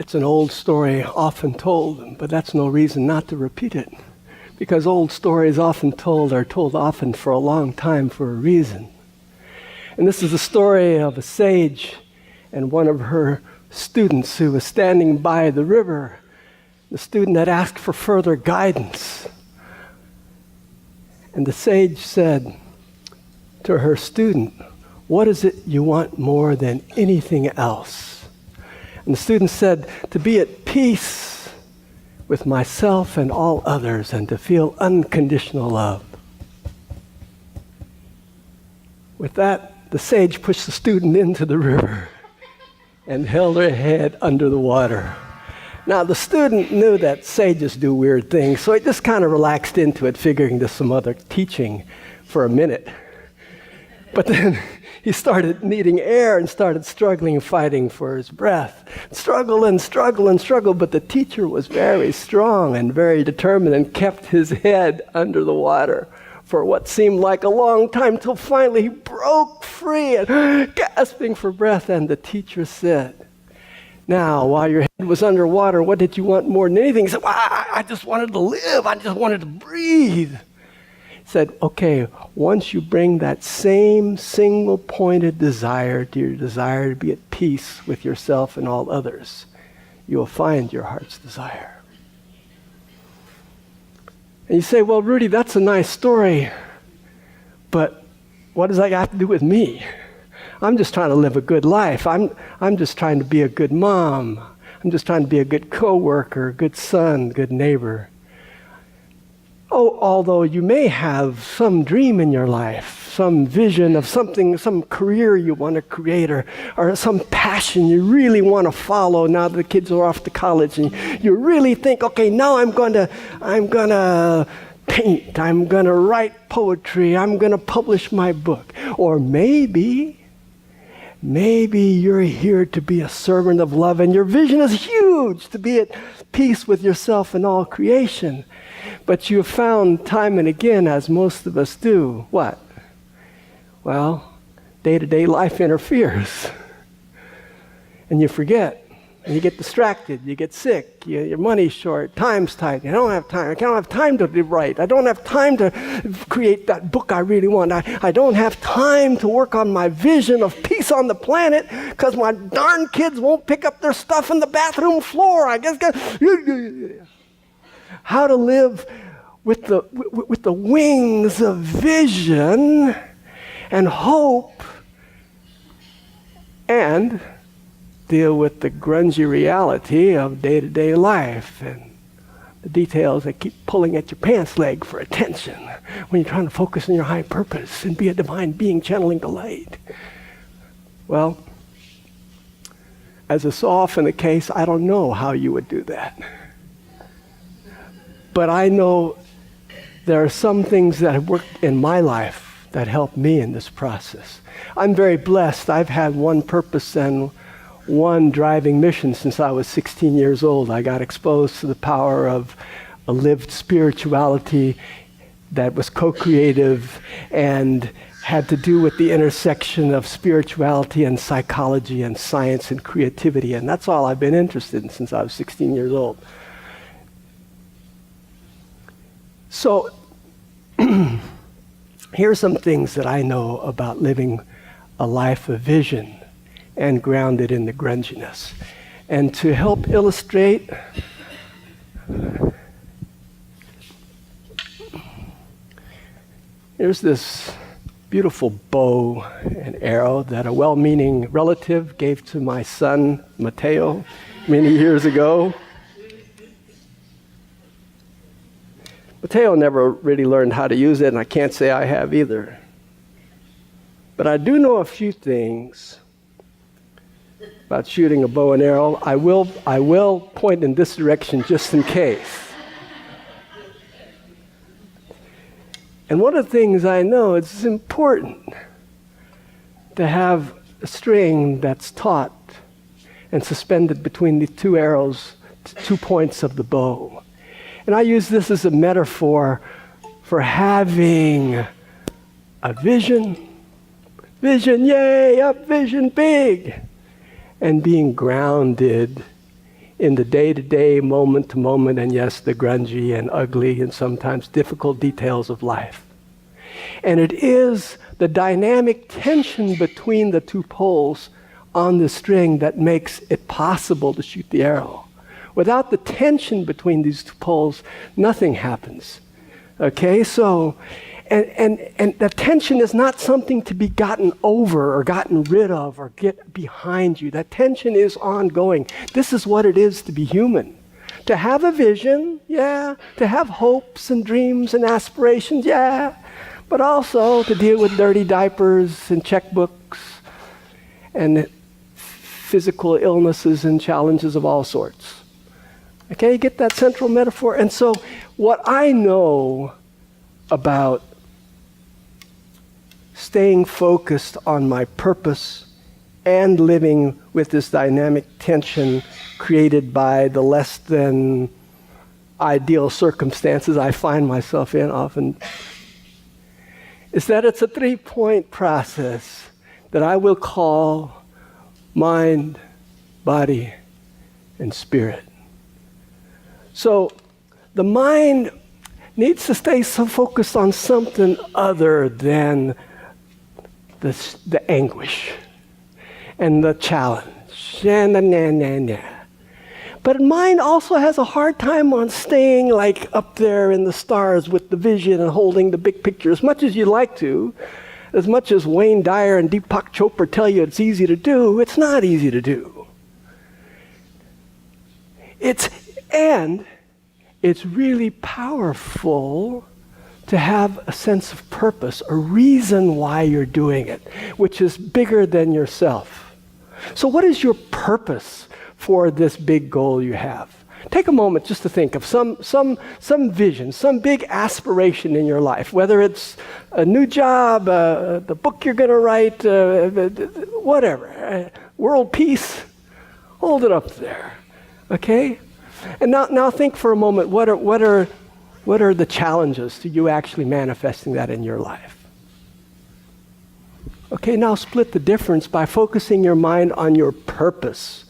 It's an old story often told, but that's no reason not to repeat it. Because old stories often told are told often for a long time for a reason. And this is the story of a sage and one of her students who was standing by the river. The student had asked for further guidance. And the sage said to her student, "What is it you want more than anything else?" And the student said, "To be at peace with myself and all others, and to feel unconditional love." With that, the sage pushed the student into the river and held her head under the water. Now, the student knew that sages do weird things, so he just kind of relaxed into it, figuring there's some other teaching for a minute. But then he started needing air and started struggling and fighting for his breath. Struggle and struggle and struggle, but the teacher was very strong and very determined and kept his head under the water for what seemed like a long time, till finally he broke free and gasping for breath. And the teacher said, "Now, while your head was underwater, what did you want more than anything?" He said, "Well, I just wanted to live. I just wanted to breathe." He said, "Okay, once you bring that same single-pointed desire to your desire to be at peace with yourself and all others, you will find your heart's desire." And you say, "Well, Rudi, that's a nice story, but what does that have to do with me? I'm just trying to live a good life. I'm just trying to be a good mom. I'm just trying to be a good coworker, good son, good neighbor." Oh, although you may have some dream in your life, some vision of something, some career you want to create, or some passion you really want to follow now that the kids are off to college, and you really think, okay, now I'm gonna paint, I'm gonna write poetry, I'm gonna publish my book. Or maybe you're here to be a servant of love, and your vision is huge, to be at peace with yourself and all creation. But you have found time and again, as most of us do, what? Well, day-to-day life interferes. And you forget, and you get distracted, you get sick, your money's short, time's tight, I don't have time to write, I don't have time to create that book I really want, I don't have time to work on my vision of peace on the planet, because my darn kids won't pick up their stuff on the bathroom floor. I guess how to live with the wings of vision and hope, and deal with the grungy reality of day-to-day life and the details that keep pulling at your pants leg for attention when you're trying to focus on your high purpose and be a divine being channeling the light. Well, as is so often the case, I don't know how you would do that. But I know there are some things that have worked in my life that help me in this process. I'm very blessed. I've had one purpose and one driving mission since I was 16 years old. I got exposed to the power of a lived spirituality that was co-creative and had to do with the intersection of spirituality and psychology and science and creativity. And that's all I've been interested in since I was 16 years old. So here are some things that I know about living a life of vision and grounded in the grunginess. And to help illustrate, here's this beautiful bow and arrow that a well-meaning relative gave to my son, Mateo, many years ago. Mateo never really learned how to use it, and I can't say I have either. But I do know a few things about shooting a bow and arrow. I will point in this direction just in case. And one of the things I know, it's important to have a string that's taut and suspended between the two arrows, 2 points of the bow. And I use this as a metaphor for having a vision, yay, up vision big, and being grounded in the day-to-day, moment-to-moment, and yes, the grungy and ugly and sometimes difficult details of life. And it is the dynamic tension between the two poles on the string that makes it possible to shoot the arrow. Without the tension between these two poles, nothing happens. Okay, so, and the tension is not something to be gotten over or gotten rid of or get behind you. That tension is ongoing. This is what it is to be human. To have a vision, yeah. To have hopes and dreams and aspirations, yeah. But also to deal with dirty diapers and checkbooks and physical illnesses and challenges of all sorts. Okay, you get that central metaphor? And so what I know about staying focused on my purpose and living with this dynamic tension created by the less than ideal circumstances I find myself in often is that it's a 3-point process that I will call mind, body, and spirit. So the mind needs to stay so focused on something other than the anguish and the challenge. But mind also has a hard time on staying like up there in the stars with the vision and holding the big picture as much as you'd like to. As much as Wayne Dyer and Deepak Chopra tell you it's easy to do, it's not easy to do. It's really powerful to have a sense of purpose, a reason why you're doing it, which is bigger than yourself. So what is your purpose for this big goal you have? Take a moment just to think of some vision, some big aspiration in your life, whether it's a new job, the book you're going to write, whatever, world peace. Hold it up there, okay? And now think for a moment, what are the challenges to you actually manifesting that in your life? Okay, now split the difference by focusing your mind on your purpose.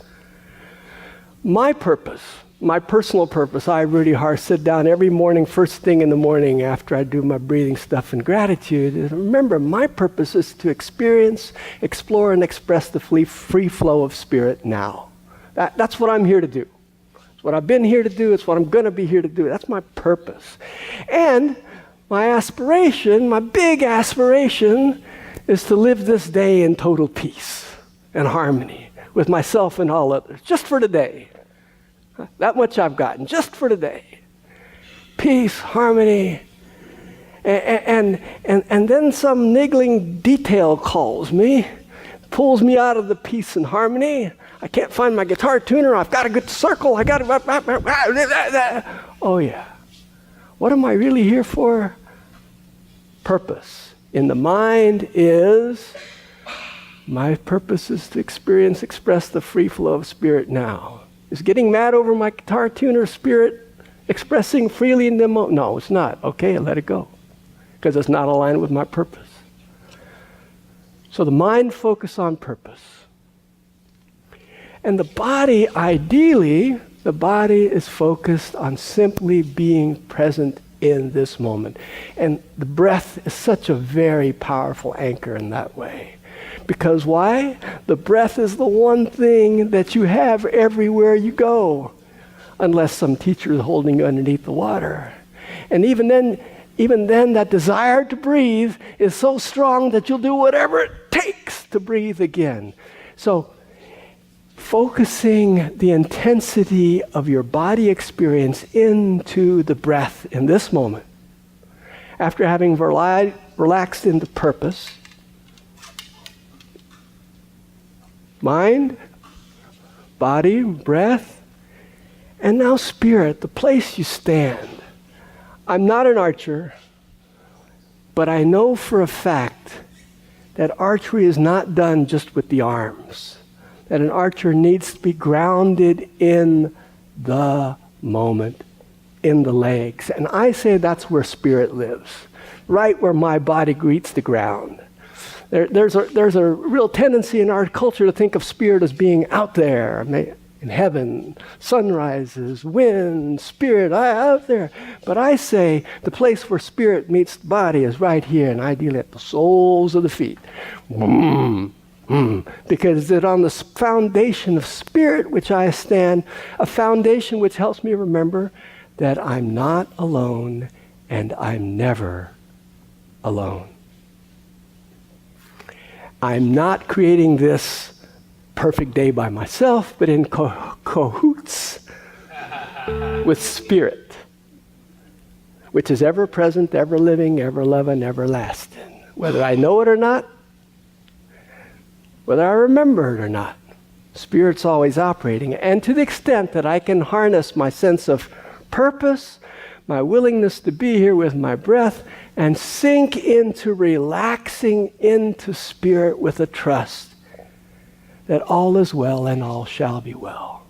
My purpose, my personal purpose, I, Rudi Harst, sit down every morning, first thing in the morning after I do my breathing stuff and gratitude. And remember, my purpose is to experience, explore, and express the free flow of spirit now. That's what I'm here to do. It's what I've been here to do. It's what I'm going to be here to do. That's my purpose. And my aspiration, my big aspiration, is to live this day in total peace and harmony with myself and all others, just for today. That much I've gotten, just for today. Peace, harmony, and then some niggling detail calls me, pulls me out of the peace and harmony. I can't find my guitar tuner. I've got to get to circle. I got to. Oh yeah. What am I really here for? Purpose. In the mind is, my purpose is to experience, express the free flow of spirit now. Is getting mad over my guitar tuner spirit expressing freely in the moment? No, it's not. Okay, let it go. Because it's not aligned with my purpose. So the mind focus on purpose. And the body, ideally, the body is focused on simply being present in this moment. And the breath is such a very powerful anchor in that way. Because why? The breath is the one thing that you have everywhere you go, unless some teacher is holding you underneath the water. And even then, that desire to breathe is so strong that you'll do whatever it takes to breathe again. So, focusing the intensity of your body experience into the breath in this moment, after having relaxed into purpose, mind, body, breath, and now spirit, the place you stand. I'm not an archer, but I know for a fact that archery is not done just with the arms. That an archer needs to be grounded in the moment, in the legs. And I say that's where spirit lives, right where my body greets the ground. There's a real tendency in our culture to think of spirit as being out there. in heaven, sunrises, wind, spirit, out there. But I say the place where spirit meets the body is right here, and ideally at the soles of the feet. Because it's on the foundation of spirit which I stand, a foundation which helps me remember that I'm not alone and I'm never alone. I'm not creating this perfect day by myself, but in cahoots with spirit, which is ever present, ever living, ever loving, everlasting. Whether I know it or not, whether I remember it or not, spirit's always operating. And to the extent that I can harness my sense of purpose, my willingness to be here with my breath, and sink into relaxing into spirit with a trust that all is well and all shall be well.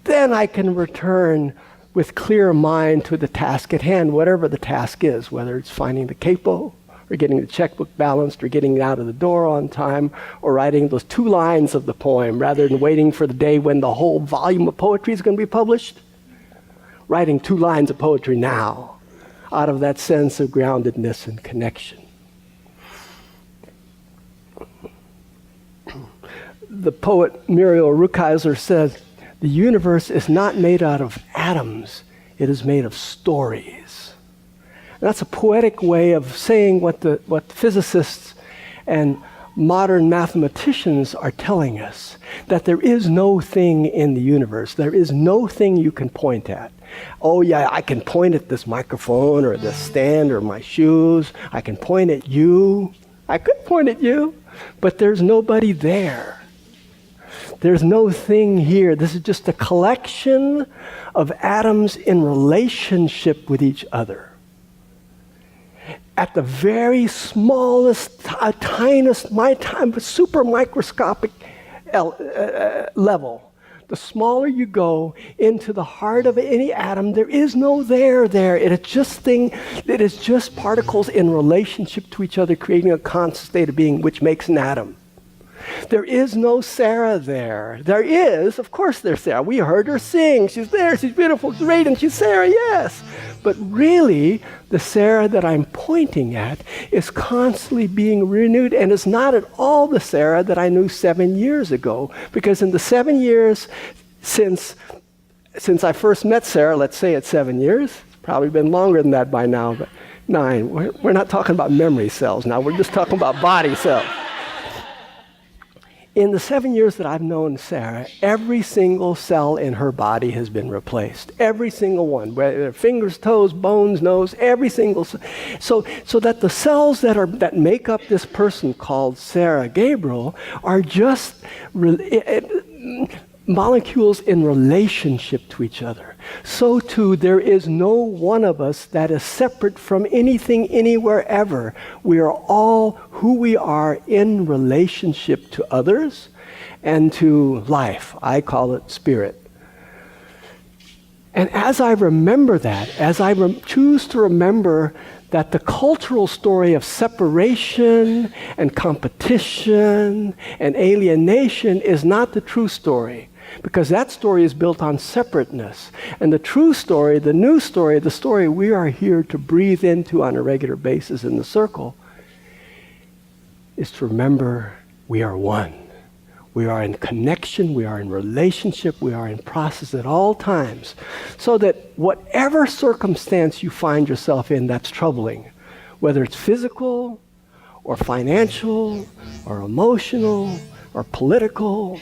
Then I can return with clear mind to the task at hand, whatever the task is, whether it's finding the capo, or getting the checkbook balanced, or getting it out of the door on time, or writing those 2 lines of the poem, rather than waiting for the day when the whole volume of poetry is going to be published. Writing 2 lines of poetry now, out of that sense of groundedness and connection. The poet Muriel Rukeyser says, the universe is not made out of atoms, it is made of stories. And that's a poetic way of saying what physicists and modern mathematicians are telling us, that there is no thing in the universe. There is no thing you can point at. Oh yeah, I can point at this microphone or this stand or my shoes. I can point at you. I could point at you, but there's nobody there. There's no thing here. This is just a collection of atoms in relationship with each other. At the very smallest, tiniest, super microscopic level, the smaller you go into the heart of any atom, there is no there. It is just particles in relationship to each other, creating a constant state of being, which makes an atom. There is no Sarah there. There is, of course there's Sarah. We heard her sing. She's there, she's beautiful, she's radiant, she's Sarah, yes. But really, the Sarah that I'm pointing at is constantly being renewed, and is not at all the Sarah that I knew 7 years ago. Because in the 7 years since I first met Sarah, let's say it's 7 years, it's probably been longer than that by now, but 9. We're not talking about memory cells now, we're just talking about body cells. In the 7 years that I've known Sarah, every single cell in her body has been replaced. Every single one, whether fingers, toes, bones, nose, every single cell. So that the cells that make up this person called Sarah Gabriel are just molecules in relationship to each other. So too, there is no one of us that is separate from anything, anywhere, ever. We are all who we are in relationship to others and to life. I call it spirit. And as I remember that, as I choose to remember that the cultural story of separation and competition and alienation is not the true story, because that story is built on separateness. And the true story, the new story, the story we are here to breathe into on a regular basis in the circle, is to remember we are one. We are in connection, we are in relationship, we are in process at all times. So that whatever circumstance you find yourself in that's troubling, whether it's physical or financial or emotional or political,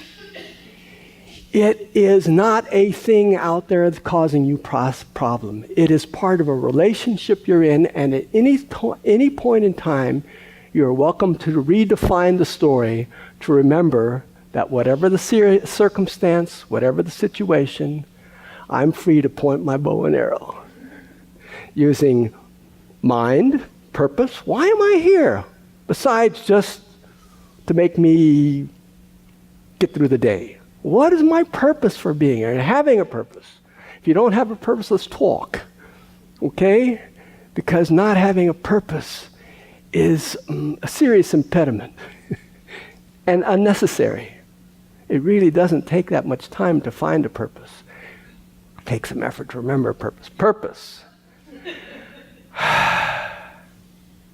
it is not a thing out there that's causing you problem. It is part of a relationship you're in, and at any point in time, you're welcome to redefine the story, to remember that whatever the circumstance, whatever the situation, I'm free to point my bow and arrow. Using mind, purpose. Why am I here? Besides just to make me get through the day. What is my purpose for being here and having a purpose? If you don't have a purpose, let's talk. Okay? Because not having a purpose is a serious impediment and unnecessary. It really doesn't take that much time to find a purpose. It takes some effort to remember a purpose. Purpose.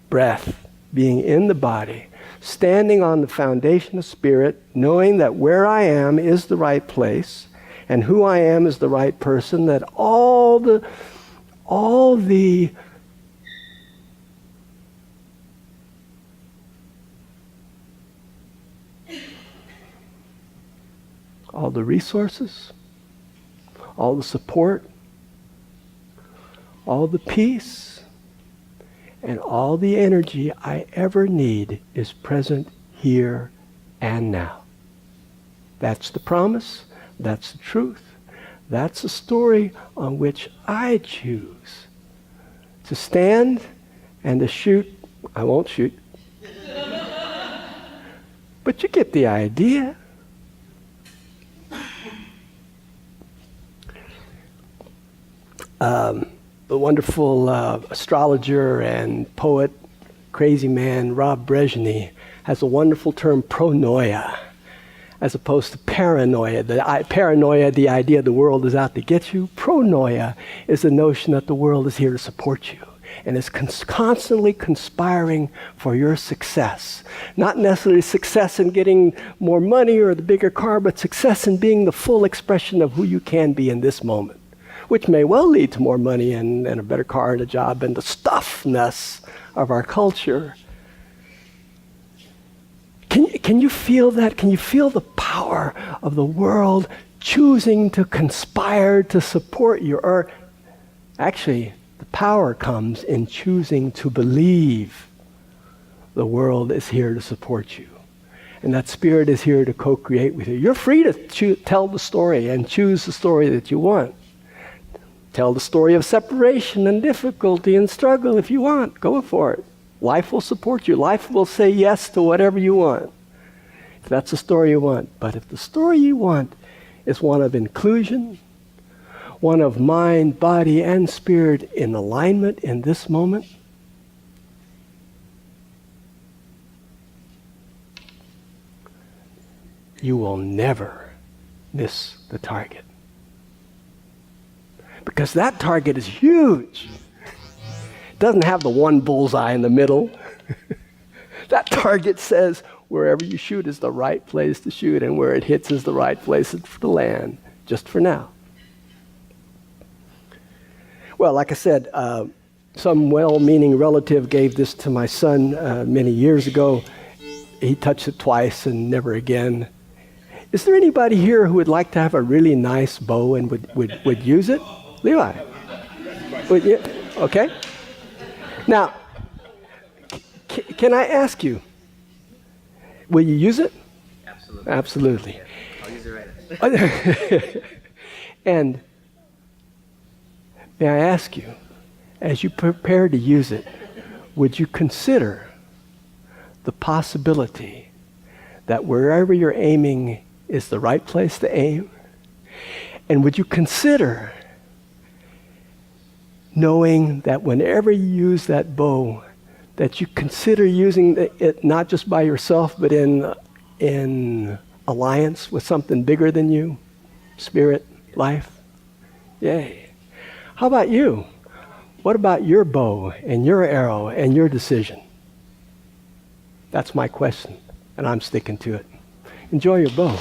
Breath, being in the body, standing on the foundation of spirit, knowing that where I am is the right place, and who I am is the right person, that all the resources, all the support, all the peace, and all the energy I ever need is present here and now. That's the promise. That's the truth. That's the story on which I choose to stand and to shoot. I won't shoot. But you get the idea. The wonderful astrologer and poet, crazy man, Rob Brezhnev, has a wonderful term, pronoia, as opposed to paranoia. Paranoia, the idea the world is out to get you. Pronoia is the notion that the world is here to support you and is constantly conspiring for your success. Not necessarily success in getting more money or the bigger car, but success in being the full expression of who you can be in this moment, which may well lead to more money and a better car and a job and the stuffness of our culture. Can you feel that? Can you feel the power of the world choosing to conspire to support you? Or actually, the power comes in choosing to believe the world is here to support you. And that spirit is here to co-create with you. You're free to tell the story and choose the story that you want. Tell the story of separation and difficulty and struggle if you want. Go for it. Life will support you. Life will say yes to whatever you want, if that's the story you want. But if the story you want is one of inclusion, one of mind, body, and spirit in alignment in this moment, you will never miss the target. Because that target is huge. It doesn't have the one bullseye in the middle. That target says wherever you shoot is the right place to shoot, and where it hits is the right place to land, just for now. Well, like I said, some well-meaning relative gave this to my son many years ago. He touched it twice and never again. Is there anybody here who would like to have a really nice bow and would use it? Levi? Would you? Okay. Now, can I ask you, will you use it? Absolutely. Absolutely. Yeah, I'll use it right. And may I ask you, as you prepare to use it, would you consider the possibility that wherever you're aiming is the right place to aim? And would you consider knowing that whenever you use that bow, that you consider using it not just by yourself, but in alliance with something bigger than you, spirit, life? Yay. How about you? What about your bow and your arrow and your decision? That's my question, and I'm sticking to it. Enjoy your bow.